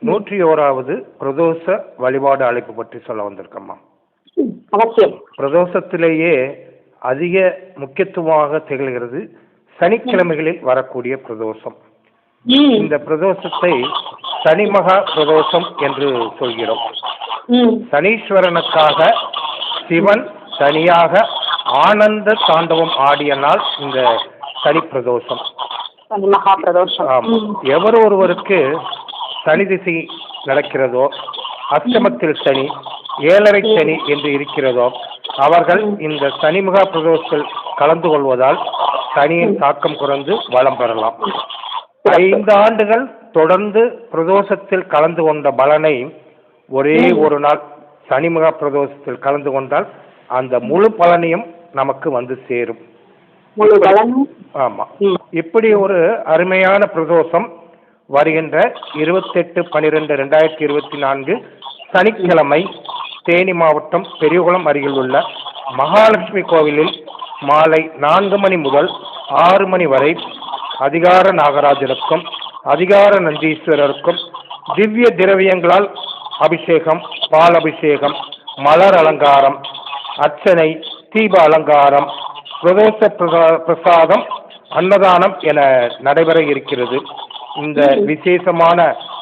101வது பிரதோஷ வழிபாடு அழைப்பு பற்றி சொல்ல வந்திருக்கம்மா. அவசியம். பிரதோஷத்திலேயே அதிக முக்கியத்துவமாக திகழ்கிறது சனிக்கிழமைகளில் வரக்கூடிய பிரதோஷம். இந்த பிரதோஷத்தை சனிமகா பிரதோஷம் என்று சொல்கிறோம். சனீஸ்வரனுக்காக சிவன் தனியாக ஆனந்த தாண்டவம் ஆடிய நாள் இந்த சனி பிரதோஷம். எவர் ஒருவருக்கு சனி திசை நடக்கிறதோ, அஷ்டமத்தில் சனி, ஏழரை சனி என்று இருக்கிறதோ, அவர்கள் இந்த சனிமுகா பிரதோஷத்தில் கலந்து கொள்வதால் சனியின் தாக்கம் குறைந்து வளம் பெறலாம். 5 ஆண்டுகள் தொடர்ந்து பிரதோஷத்தில் கலந்து கொண்ட பலனை ஒரே ஒரு நாள் சனிமுகா பிரதோஷத்தில் கலந்து கொண்டால் அந்த முழு பலனையும் நமக்கு வந்து சேரும். ஆமா, இப்படி ஒரு அருமையான பிரதோஷம் வருகின்ற 28/12/2024 சனிக்கிழமை தேனி மாவட்டம் பெரியகுளம் அருகில் உள்ள மகாலட்சுமி கோவிலில் மாலை 4 மணி முதல் 6 மணி வரை அதிகார நாகராஜருக்கும் அதிகார நந்தீஸ்வரருக்கும் திவ்ய திரவியங்களால் அபிஷேகம், பால் அபிஷேகம், மலர் அலங்காரம், அர்ச்சனை, தீப அலங்காரம், பிரதோஷ பிரசாதம், அன்னதானம் என நடைபெற இருக்கிறது. இந்த விசேஷமான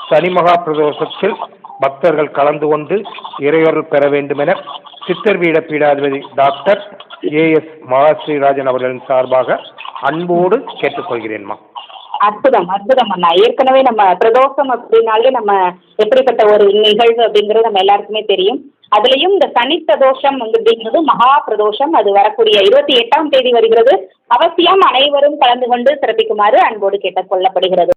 சனிமகா பிரதோஷத்தில் பக்தர்கள் கலந்து கொண்டு இறையொருள் பெற வேண்டும் என சித்தர்பீட பீடாதிபதி டாக்டர் ஏஎஸ் மகாஸ்ரீராஜன் அவர்களின் சார்பாக அன்போடு கேட்டுக்கொள்கிறேன்மா. அற்புதம், அற்புதம் அண்ணா. ஏற்கனவே நம்ம பிரதோஷம் அப்படின்னாலே நம்ம எப்படிப்பட்ட ஒரு நிகழ்வு அப்படிங்கிறது நம்ம எல்லாருக்குமே தெரியும். அதுலயும் இந்த சனி பிரதோஷம் அப்படிங்கிறது மகா பிரதோஷம். அது வரக்கூடிய 28ஆம் தேதி வருகிறது. அவசியம் அனைவரும் கலந்து கொண்டு சிறப்பிக்குமாறு அன்போடு கேட்டுக்கொள்ளப்படுகிறது.